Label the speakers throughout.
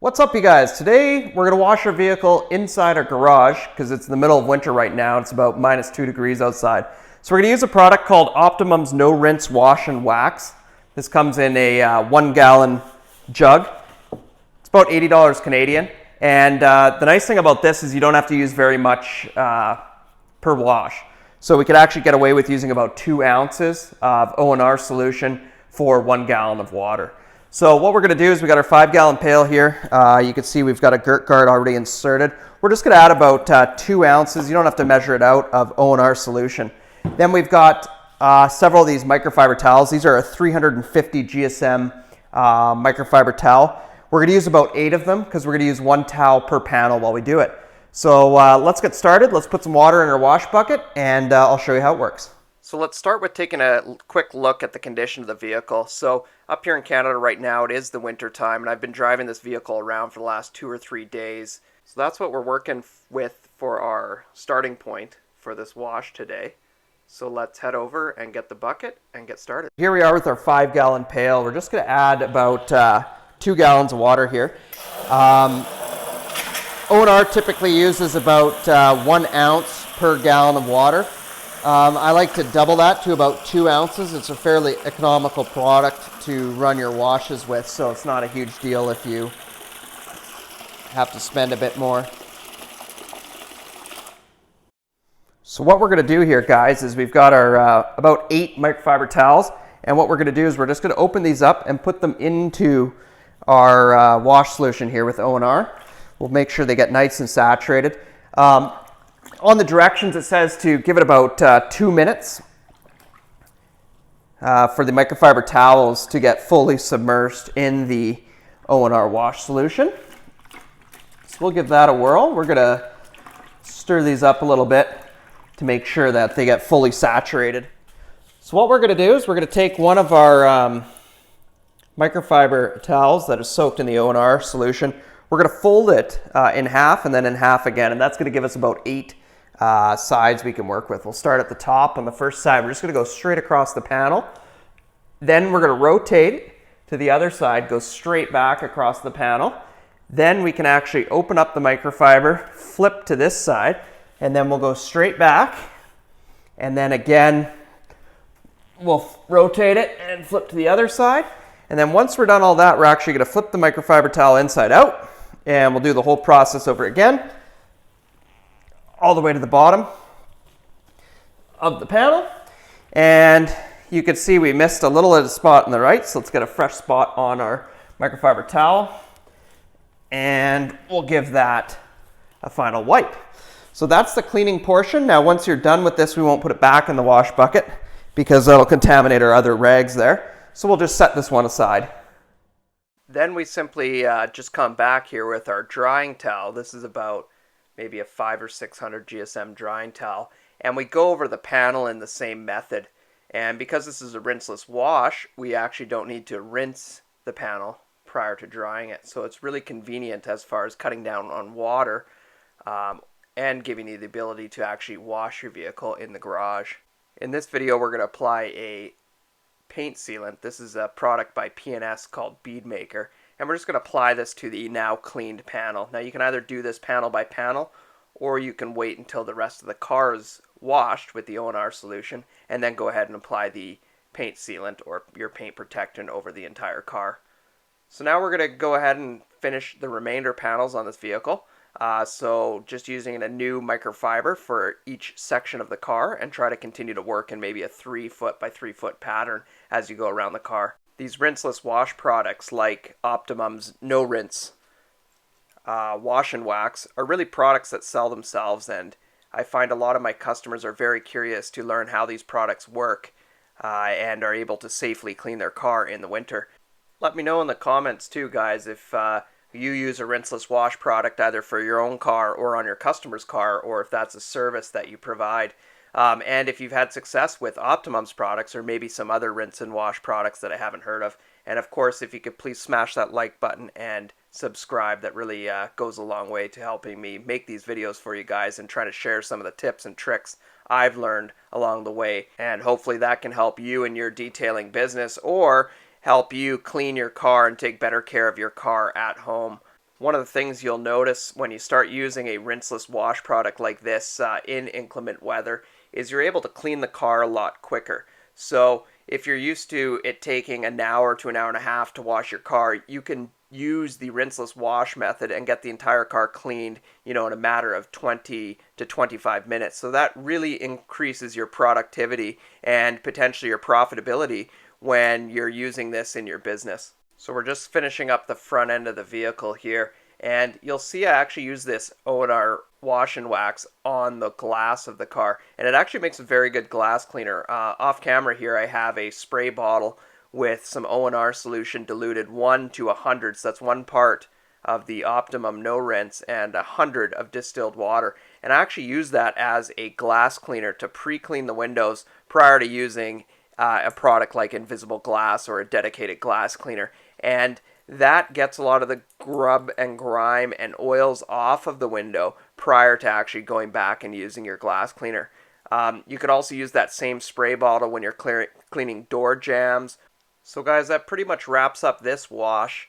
Speaker 1: What's up, you guys? Today we're going to wash our vehicle inside our garage because it's in the middle of winter right now. It's about -2 degrees outside. So we're going to use a product called Optimum's No Rinse Wash and Wax. This comes in a 1 gallon jug. It's about $80 Canadian. And the nice thing about this is you don't have to use very much per wash. So we could actually get away with using about 2 ounces of ONR solution for 1 gallon of water. So what we're going to do is we got our 5 gallon pail here. You can see we've got a girt guard already inserted. We're just going to add about 2 ounces. You don't have to measure it out of ONR solution. Then we've got several of these microfiber towels. These are a 350 GSM microfiber towel. We're going to use about 8 of them because we're going to use 1 towel per panel while we do it. So let's get started. Let's put some water in our wash bucket and I'll show you how it works. So let's start with taking a quick look at the condition of the vehicle. So up here in Canada right now, it is the winter time, and I've been driving this vehicle around for the last 2 or 3 days. So that's what we're working with for our starting point for this wash today. So let's head over and get the bucket and get started. Here we are with our 5 gallon pail. We're just going to add about 2 gallons of water here. ONR typically uses about 1 ounce per gallon of water. I like to double that to about 2 ounces. It's a fairly economical product to run your washes with, so it's not a huge deal if you have to spend a bit more. So what we're going to do here, guys, is we've got our about 8 microfiber towels, and what we're going to do is we're just going to open these up and put them into our wash solution here with ONR. We'll make sure they get nice and saturated. On the directions, it says to give it about 2 minutes for the microfiber towels to get fully submerged in the ONR wash solution. So we'll give that a whirl. We're going to stir these up a little bit to make sure that they get fully saturated. So what we're going to do is we're going to take one of our microfiber towels that is soaked in the ONR solution. We're going to fold it in half and then in half again, and that's going to give us about 8 sides we can work with. We'll start at the top on the first side. We're just going to go straight across the panel. Then we're going to rotate it to the other side, go straight back across the panel. Then we can actually open up the microfiber, flip to this side, and then we'll go straight back. And then again, we'll rotate it and flip to the other side. And then once we're done all that, we're actually going to flip the microfiber towel inside out, and we'll do the whole process over again, all the way to the bottom of the panel. And you can see we missed a little of the spot on the right, so let's get a fresh spot on our microfiber towel, and we'll give that a final wipe. So that's the cleaning portion. Now once you're done with this, we won't put it back in the wash bucket because that'll contaminate our other rags there. So we'll just set this one aside. Then we simply just come back here with our drying towel. This is about maybe a 500 or 600 GSM drying towel, and we go over the panel in the same method. And because this is a rinseless wash, we actually don't need to rinse the panel prior to drying it. So it's really convenient as far as cutting down on water and giving you the ability to actually wash your vehicle in the garage. In this video, we're going to apply a paint sealant. This is a product by P&S called Bead Maker, and we're just going to apply this to the now cleaned panel. Now you can either do this panel by panel, or you can wait until the rest of the car is washed with the ONR solution and then go ahead and apply the paint sealant or your paint protectant over the entire car. So now we're going to go ahead and finish the remainder panels on this vehicle. So just using a new microfiber for each section of the car, and try to continue to work in maybe a 3 foot by 3 foot pattern as you go around the car. These rinseless wash products like Optimum's No Rinse Wash and Wax are really products that sell themselves, and I find a lot of my customers are very curious to learn how these products work and are able to safely clean their car in the winter. Let me know in the comments too, guys, if you use a rinseless wash product either for your own car or on your customer's car, or if that's a service that you provide. And if you've had success with Optimum's products or maybe some other rinse and wash products that I haven't heard of. And of course, if you could please smash that like button and subscribe, that really goes a long way to helping me make these videos for you guys and try to share some of the tips and tricks I've learned along the way. And hopefully that can help you in your detailing business or help you clean your car and take better care of your car at home. one of the things you'll notice when you start using a rinseless wash product like this in inclement weather is you're able to clean the car a lot quicker. So if you're used to it taking an hour to an hour and a half to wash your car, you can use the rinseless wash method and get the entire car cleaned, in a matter of 20 to 25 minutes. So that really increases your productivity and potentially your profitability when you're using this in your business. So we're just finishing up the front end of the vehicle here, and you'll see I actually use this ONR wash and wax on the glass of the car, and it actually makes a very good glass cleaner. Off camera here I have a spray bottle with some ONR solution diluted 1 to 100, so that's 1 part of the Optimum No rinse and 100 of distilled water. And I actually use that as a glass cleaner to pre-clean the windows prior to using a product like Invisible Glass or a dedicated glass cleaner. And that gets a lot of the grub and grime and oils off of the window prior to actually going back and using your glass cleaner. You could also use that same spray bottle when you're cleaning door jambs. So guys, that pretty much wraps up this wash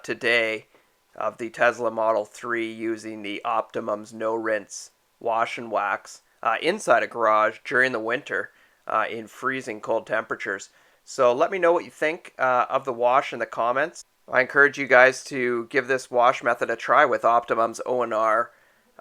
Speaker 1: today of the Tesla Model 3 using the Optimum's No Rinse Wash and Wax inside a garage during the winter in freezing cold temperatures. So let me know what you think of the wash in the comments. I encourage you guys to give this wash method a try with Optimum's ONR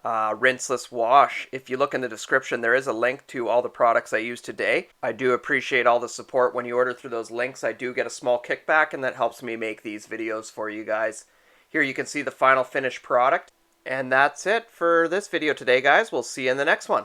Speaker 1: rinseless wash. If you look in the description, there is a link to all the products I used today. I do appreciate all the support. When you order through those links, I do get a small kickback, and that helps me make these videos for you guys. Here you can see the final finished product. And that's it for this video today, guys. We'll see you in the next one.